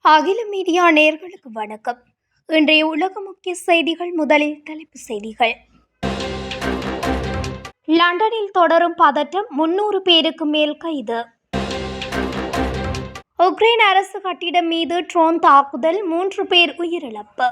அகில மீடியா நேயர்களுக்கு வணக்கம். இன்றைய உலக முக்கிய செய்திகள். முதலில் தலைப்புச் செய்திகள். லண்டனில் தொடரும் பதட்டம், 300 பேருக்கு மேல் கைது. உக்ரைன் அரசு கட்டிடம் மீது ட்ரோன் தாக்குதல், 3 பேர் உயிரிழப்பு.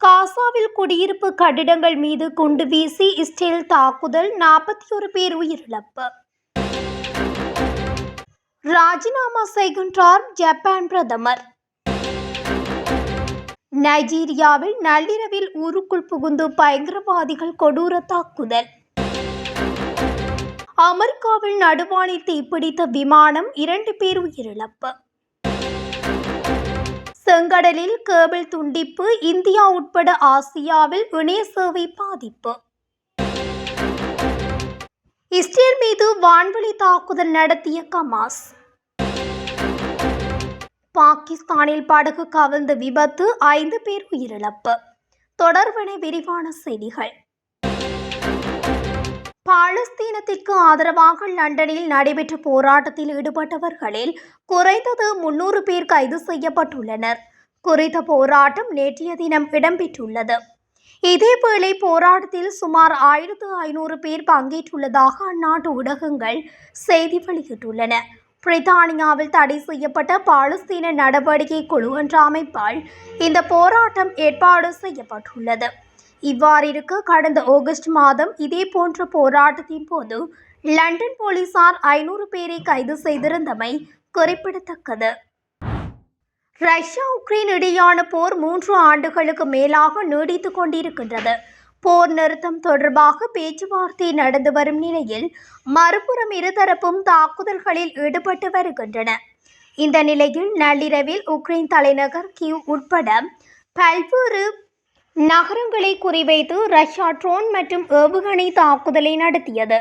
காசாவில் குடியிருப்பு கட்டிடங்கள் மீது குண்டு வீசி இஸ்ரேல் தாக்குதல், 41 பேர் உயிரிழப்பு. ராஜினாமா செய்கின்றார் ஜப்பான் பிரதமர். நைஜீரியாவில் நள்ளிரவில் ஊருக்குள் புகுந்து பயங்கரவாதிகள் கொடூர தாக்குதல். அமெரிக்காவில் நடுவானில் தீப்பிடித்த விமானம், 2 பேர் உயிரிழப்பு. செங்கடலில் கேபிள் துண்டிப்பு, இந்தியா உட்பட ஆசியாவில் இணைய சேவை பாதிப்பு. இஸ்ரேல் மீது வான்வழி தாக்குதல் நடத்திய ஹமாஸ். பாகிஸ்தானில் படகு கவிழ்ந்த விபத்து, 5 பேர் உயிரிழப்பு. தொடர்பான விரிவான செய்திகள். பாலஸ்தீனத்திற்கு ஆதரவாக லண்டனில் நடைபெற்ற போராட்டத்தில் ஈடுபட்டவர்களில் குறைந்தது 300 பேர் கைது செய்யப்பட்டுள்ளனர். குறித்த போராட்டம் நேற்றைய தினம் இடம்பெற்றுள்ளது. இதேவேளை போராட்டத்தில் சுமார் 1500 பேர் பங்கேற்றுள்ளதாக அந்நாட்டு ஊடகங்கள் செய்தி வெளியிட்டுள்ளன. பிரித்தானியாவில் தடை செய்யப்பட்ட பாலஸ்தீன நடவடிக்கை குழு என்ற அமைப்பால் இந்த போராட்டம் ஏற்பாடு செய்யப்பட்டுள்ளது. இவ்வாறிருக்க கடந்த ஆகஸ்ட் மாதம் இதேபோன்ற போராட்டத்தின் போது லண்டன் போலீசார் 500 பேரை கைது செய்திருந்தமை குறிப்பிடத்தக்கது. ரஷ்யா உக்ரைன் இடையான போர் 3 ஆண்டுகளுக்கு மேலாக நீடித்துக் கொண்டிருக்கின்றது. போர் நிறுத்தம் தொடர்பாக பேச்சுவார்த்தை நடந்து வரும் நிலையில் மறுபுறம் இருதரப்பும் தாக்குதல்களில் ஈடுபட்டு வருகின்றன. இந்த நிலையில் நள்ளிரவில் உக்ரைன் தலைநகர் கீவ் உட்பட பல்வேறு நகரங்களை குறிவைத்து ரஷ்யா ட்ரோன் மற்றும் ஏவுகணை தாக்குதலை நடத்தியது.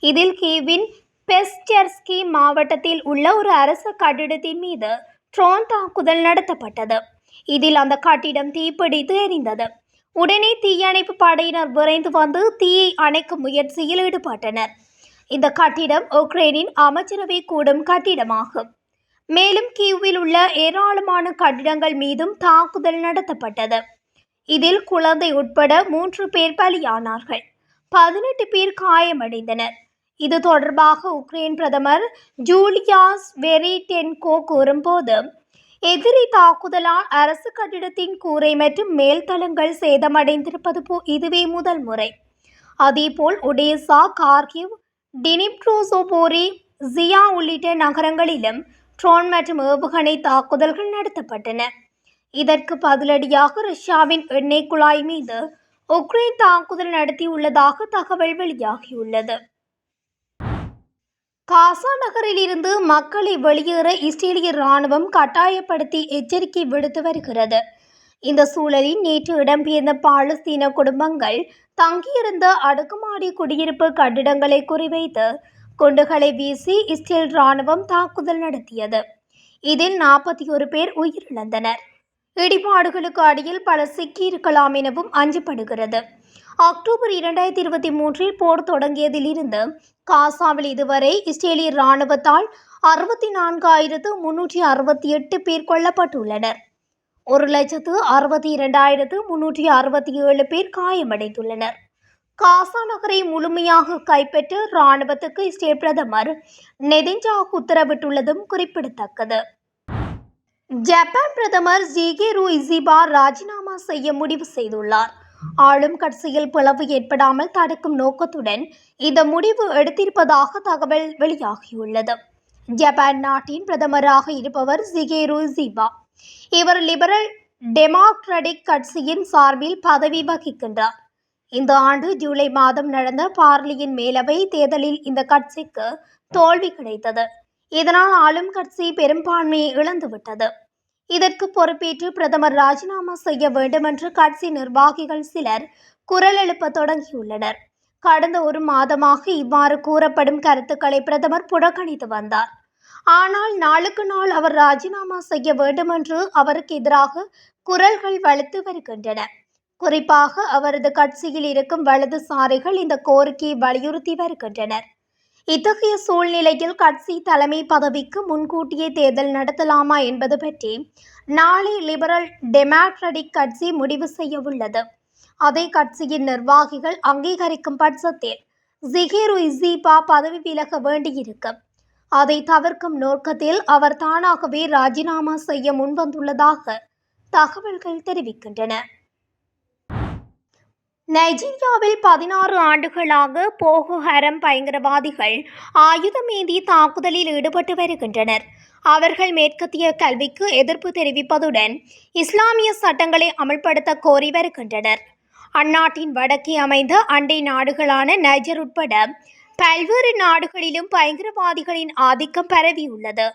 இதில் கீவின் பெஸ்டெர்ஸ்கி மாவட்டத்தில் உள்ள ஒரு அரசு கட்டிடத்தின் மீது ட்ரோன் தாக்குதல் நடத்தப்பட்டது. இதில் அந்த கட்டிடம் தீப்பிடித்து எரிந்தது. உடனே தீயணைப்பு படையினர் விரைந்து வந்து தீயை அணைக்கும் முயற்சியில் ஈடுபட்டனர். இந்த கட்டிடம் உக்ரைனின் அமைச்சரவை கூடும் கட்டிடமாகும். மேலும் கீவில் உள்ள ஏராளமான கட்டிடங்கள் மீதும் தாக்குதல் நடத்தப்பட்டது. இதில் குழந்தை உட்பட 3 பேர் பலியானார்கள். 18 பேர் காயமடைந்தனர். இது தொடர்பாக உக்ரைன் பிரதமர் ஜூலியா ஸ்வெரிடென்கோ கூறும்போது, எதிரி தாக்குதலால் அரசு கட்டிடத்தின் கூரை மற்றும் மேல்தளங்கள் சேதமடைந்திருப்பது இதுவே முதல் முறை. அதேபோல் ஒடேசா, கார்கிவ், டினிப்ரோசோபோரி, ஜியா உள்ளிட்ட நகரங்களிலும் ட்ரோன் மற்றும் ஏவுகணை தாக்குதல்கள் நடத்தப்பட்டன. இதற்கு பதிலடியாக ரஷ்யாவின் எண்ணெய் குழாய் மீது உக்ரைன் தாக்குதல் நடத்தியுள்ளதாக தகவல் வெளியாகியுள்ளது. காசா நகரில் இருந்து மக்களை வெளியேற இஸ்ரேலிய இராணுவம் கட்டாயப்படுத்தி எச்சரிக்கை விடுத்து வருகிறது. இந்த சூழலில் நேற்று இடம்பெயர்ந்த பாலஸ்தீன குடும்பங்கள் தங்கியிருந்த அடுக்குமாடி குடியிருப்பு கட்டிடங்களை குறிவைத்து குண்டுகளை வீசி இஸ்ரேல் இராணுவம் தாக்குதல் நடத்தியது. இதில் 41 பேர் உயிரிழந்தனர். இடிபாடுகளுக்கு அடியில் பலர் சிக்கியிருக்கலாம் எனவும் அஞ்சப்படுகிறது. அக்டோபர் 2023 போர் தொடங்கியதிலிருந்து காசாவில் இதுவரை இஸ்ரேலிய இராணுவத்தால் 64,368 பேர் கொல்லப்பட்டுள்ளனர். 1,62,367 பேர் காயமடைந்துள்ளனர். காசா நகரை முழுமையாக கைப்பற்ற இராணுவத்துக்கு இஸ்ரேல் பிரதமர் நெதன்யாகு உத்தரவிட்டுள்ளதும் குறிப்பிடத்தக்கது. ஜப்பான் பிரதமர் ஷிகேரு இசிபா ராஜினாமா செய்ய முடிவு செய்துள்ளார். ஆளும் கட்சியில் பிளவு ஏற்படாமல் தடுக்கும் நோக்கத்துடன் இந்த முடிவு எடுத்திருப்பதாக தகவல் வெளியாகியுள்ளது. ஜப்பான் நாட்டின் பிரதமராக இருப்பவர் ஷிகேரு இசிபா. இவர் லிபரல் டெமோக்ராட்டிக் கட்சியின் சார்பில் பதவி வகிக்கின்றார். இந்த ஆண்டு ஜூலை மாதம் நடந்த பார்லியின் மேலவை தேர்தலில் இந்த கட்சிக்கு தோல்வி கிடைத்தது. இதனால் ஆளும் கட்சி பெரும்பான்மையை இழந்துவிட்டது. இதற்கு பொறுப்பேற்று பிரதமர் ராஜினாமா செய்ய வேண்டும் என்று கட்சி நிர்வாகிகள் சிலர் குரல் எழுப்ப தொடங்கியுள்ளனர். கடந்த 1 மாதமாக இவ்வாறு கூறப்படும் கருத்துக்களை பிரதமர் புறக்கணித்து வந்தார். ஆனால் நாளுக்கு நாள் அவர் ராஜினாமா செய்ய வேண்டும் என்று அவருக்கு எதிராக குரல்கள் வலுத்து வருகின்றன. குறிப்பாக அவரது கட்சியில் இருக்கும் வலதுசாரிகள் இந்த கோரிக்கையை வலியுறுத்தி வருகின்றனர். இத்தகைய சூழ்நிலையில் கட்சி தலைமை பதவிக்கு முன்கூட்டியே தேர்தல் நடத்தலாமா என்பது பற்றி நாளை லிபரல் டெமோக்ராட்டிக் கட்சி முடிவு செய்ய உள்ளது. அதே கட்சியின் நிர்வாகிகள் அங்கீகரிக்கும் பட்சத்தில் ஜிகேரு இசீபா பதவி விலக வேண்டியிருக்கும். அதை தவிர்க்கும் நோக்கத்தில் அவர் தானாகவே ராஜினாமா செய்ய முன்வந்துள்ளதாக தகவல்கள் தெரிவிக்கின்றன. நைஜீரியாவில் 16 ஆண்டுகளாக போகோ ஹரம் பயங்கரவாதிகள் ஆயுதமேந்தி தாக்குதலில் ஈடுபட்டு வருகின்றனர். அவர்கள் மேற்கத்திய கல்விக்கு எதிர்ப்பு தெரிவிப்பதுடன் இஸ்லாமிய சட்டங்களை அமல்படுத்த கோரி வருகின்றனர். அந்நாட்டின் வடக்கே அமைந்த அண்டை நாடுகளான நைஜர் உட்பட பல்வேறு நாடுகளிலும் பயங்கரவாதிகளின் ஆதிக்கம் பரவியுள்ளது.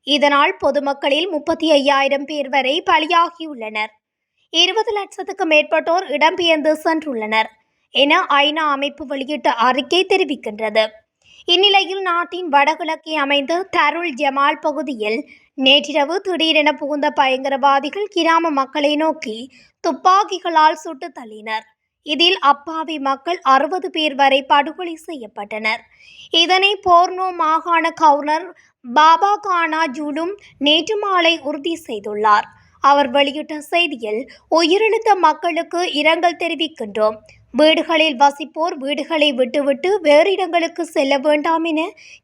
இதனால் பொதுமக்களில் 35,000 பேர் வரை பலியாகியுள்ளனர். 20 லட்சத்துக்கும் மேற்பட்டோர் இடம்பெயர்ந்து சென்றுள்ளனர் என ஐநா அமைப்பு வெளியிட்ட அறிக்கை தெரிவிக்கின்றது. இந்நிலையில் நாட்டின் வடகிழக்கே அமைந்த தருள் ஜமால் பகுதியில் நேற்றிரவு திடீரென புகுந்த பயங்கரவாதிகள் கிராம மக்களை நோக்கி துப்பாக்கிகளால் சுட்டு தள்ளினர். இதில் அப்பாவி மக்கள் 60 பேர் வரை படுகொலை செய்யப்பட்டனர். இதனை போர்னோ மாகாண கவர்னர் பாபா கானா ஜூலும் நேற்று மாலை உறுதி செய்துள்ளார். அவர் வெளியிட்ட செய்தியில், உயிரிழந்த மக்களுக்கு இரங்கல் தெரிவிக்கின்றோம். வீடுகளில் வசிப்போர் வீடுகளை விட்டுவிட்டு வேறு இடங்களுக்கு செல்ல வேண்டாம் என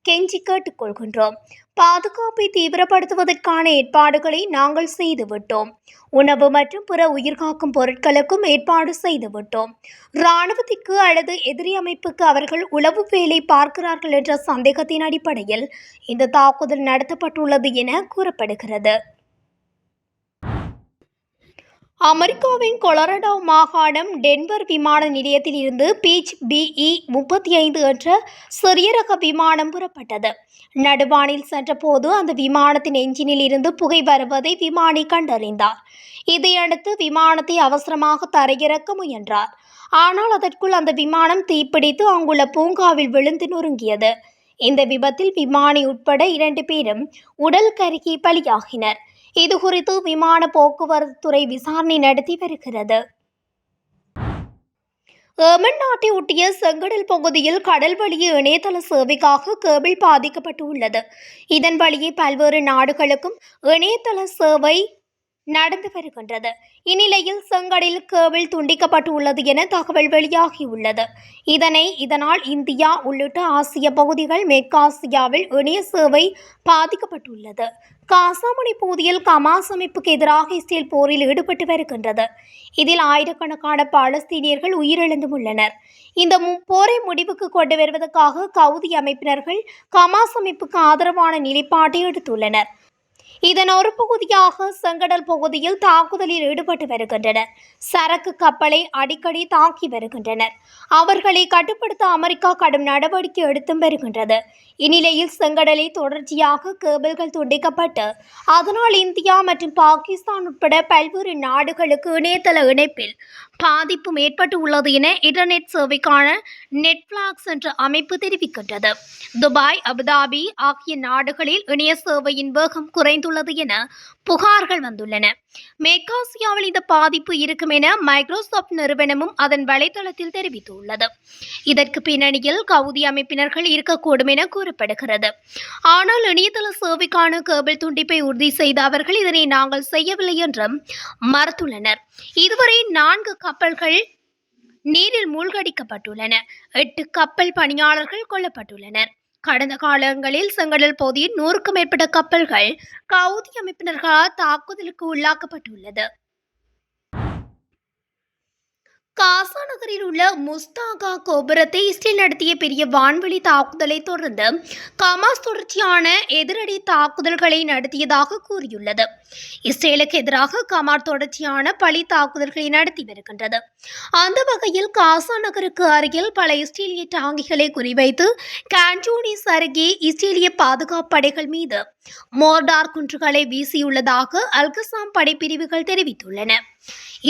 கெஞ்சி கேட்டுக்கொள்கின்றோம். பாதுகாப்பை தீவிரப்படுத்துவதற்கான ஏற்பாடுகளை நாங்கள் செய்துவிட்டோம். உணவு மற்றும் பிற உயிர்காக்கும் பொருட்களுக்கும் ஏற்பாடு செய்துவிட்டோம். இராணுவத்திற்கு அல்லது எதிரி அமைப்புக்கு அவர்கள் உளவு வேலை பார்க்கிறார்கள் என்ற சந்தேகத்தின் அடிப்படையில் இந்த தாக்குதல் நடத்தப்பட்டுள்ளது என கூறப்படுகிறது. அமெரிக்காவின் கொலராடோ மாகாணம் டென்வர் விமான நிலையத்தில் இருந்து பீச் BE-35 என்ற சிறிய ரக விமானம் புறப்பட்டது. நடுவானில் சென்றபோது அந்த விமானத்தின் என்ஜினில் இருந்து புகை வருவதை விமானி கண்டறிந்தார். இதையடுத்து விமானத்தை அவசரமாக தரையிறக்க முயன்றார். ஆனால் அதற்குள் அந்த விமானம் தீப்பிடித்து அங்குள்ள பூங்காவில் விழுந்து நொறுங்கியது. இந்த விபத்தில் விமானி உட்பட 2 பேரும் உடல் கருகி பலியாகினர். இதுகுறித்து விமான போக்குவரத்து துறை விசாரணை நடத்தி வருகிறது. ஏமன் நாட்டை ஒட்டிய செங்கடல் பகுதியில் கடல் வழியே இணையதள சேவைக்காக கேபிள் பாதிக்கப்பட்டுள்ளது. இதன் வழியே பல்வேறு நாடுகளுக்கும் இணையதள சேவை நடந்து வருகின்றது. இந்நிலையில் செங்கடலில் கேபிள் துண்டிக்கப்பட்டுள்ளது என தகவல் வெளியாகியுள்ளது. இதனால் இந்தியா உள்ளிட்ட ஆசிய பகுதிகள் மேற்காசியாவில் இணைய சேவை பாதிக்கப்பட்டுள்ளது. காசாமுனை பகுதியில் ஹமாஸ் அமைப்புக்கு எதிராக இஸ்ரேல் போரில் ஈடுபட்டு வருகின்றது. இதில் ஆயிரக்கணக்கான பாலஸ்தீனியர்கள் உயிரிழந்துள்ளனர். இந்த போரை முடிவுக்கு கொண்டு வருவதற்காக கவுதி அமைப்பினர்கள் ஹமாஸ் அமைப்புக்கு ஆதரவான நிலைப்பாட்டை எடுத்துள்ளனர். இதன் ஒரு பகுதியாக செங்கடல் பகுதியில் தாக்குதலில் ஈடுபட்டு வருகின்றனர். சரக்கு கப்பலை அடிக்கடி தாக்கி வருகின்றனர். அவர்களை கட்டுப்படுத்த அமெரிக்கா கடும் நடவடிக்கை எடுத்தும் வருகின்றது. இந்நிலையில் செங்கடலில் தொடர்ச்சியாக கேபிள்கள் துண்டிக்கப்பட்டு அதனால் இந்தியா மற்றும் பாகிஸ்தான் உட்பட பல்வேறு நாடுகளுக்கு இணையதள இணைப்பில் பாதிப்பும் ஏற்பட்டு உள்ளது என இன்டர்நெட் சேவைக்கான நெட்ஃபிளாக்ஸ் என்ற அமைப்பு தெரிவிக்கின்றது. துபாய், அபுதாபி ஆகிய நாடுகளில் இணைய சேவையின் வேகம் குறைந்துள்ளது என புகார்கள் வந்துள்ளன. மேற்காசியாவில் இந்த பாதிப்பு இருக்கும் என மைக்ரோசாப்ட் நிறுவனமும் அதன் வலைதளத்தில் தெரிவித்துள்ளது. இதற்கு பின்னணியில் கவுதி அமைப்பினர்கள் இருக்கக்கூடும் என கூறப்படுகிறது. ஆனால் இணையதள சேவைக்கான கேபிள் துண்டிப்பை உறுதி செய்த அவர்கள் இதனை நாங்கள் செய்யவில்லை என்றும் மறுத்துள்ளனர். இதுவரை 4 கப்பல்கள் நீரில் மூழ்கடிக்கப்பட்டுள்ளன. 8 கப்பல் பணியாளர்கள் கொல்லப்பட்டுள்ளனர். கடந்த காலங்களில் செங்கடல் பகுதியில் 100க்கும் மேற்பட்ட கப்பல்கள் கவுதி அமைப்பினர்களால் தாக்குதலுக்கு உள்ளாக்கப்பட்டுள்ளது. காசா நகரில் உள்ள முஸ்தாகா கோபுரத்தை இஸ்ரேல் நடத்திய பெரிய வான்வெளி தாக்குதலை தொடர்ந்து ஹமாஸ் தொடர்ச்சியான எதிரடி தாக்குதல்களை நடத்தியதாக கூறியுள்ளது. இஸ்ரேலுக்கு எதிராக ஹமாஸ் தொடர்ச்சியான பழி தாக்குதல்களை நடத்தி வருகின்றது. அந்த வகையில் காசா நகருக்கு அருகில் பல இஸ்ரேலிய டாங்கிகளை குறிவைத்து கான்யூனிஸ் அருகே இஸ்ரேலிய பாதுகாப்பு படைகள் மீது மோர்டார் குன்றுகளை வீசியுள்ளதாக அல்கசாம் படைப்பிரிவுகள் தெரிவித்துள்ளன.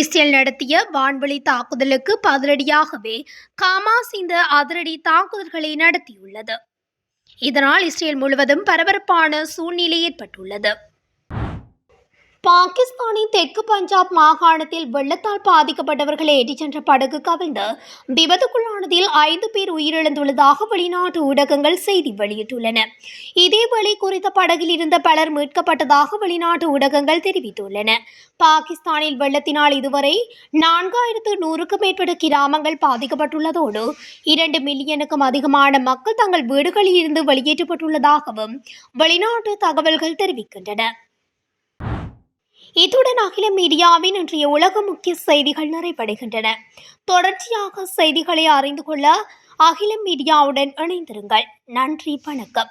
இஸ்ரேல் நடத்திய வான்வெளி தாக்குதலுக்கு பதிலடியாகவே ஹமாஸ் இந்த அதிரடி தாக்குதல்களை நடத்தியுள்ளது. இதனால் இஸ்ரேல் முழுவதும் பரபரப்பான சூழ்நிலை ஏற்பட்டுள்ளது. பாகிஸ்தானின் தெற்கு பஞ்சாப் மாகாணத்தில் வெள்ளத்தால் பாதிக்கப்பட்டவர்களை ஏற்றிச் சென்ற படகு கவிழ்ந்து விபத்துக்குள்ளானதில் 5 பேர் உயிரிழந்துள்ளதாக வெளிநாட்டு ஊடகங்கள் செய்தி வெளியிட்டுள்ளன. இதேவேளை குறித்த படகில் இருந்த பலர் மீட்கப்பட்டதாக வெளிநாட்டு ஊடகங்கள் தெரிவித்துள்ளன. பாகிஸ்தானில் வெள்ளத்தினால் இதுவரை 4100க்கும் மேற்பட்ட கிராமங்கள் பாதிக்கப்பட்டுள்ளதோடு 2 மில்லியனுக்கும் அதிகமான மக்கள் தங்கள் வீடுகளில் இருந்து வெளியேற்றப்பட்டுள்ளதாகவும் வெளிநாட்டு தகவல்கள் தெரிவிக்கின்றன. இத்துடன் அகில மீடியாவின் இன்றைய உலக முக்கிய செய்திகள் நிறைவடைகின்றன. தொடர்ச்சியாக செய்திகளை அறிந்து கொள்ள அகில மீடியாவுடன் இணைந்திருங்கள். நன்றி, வணக்கம்.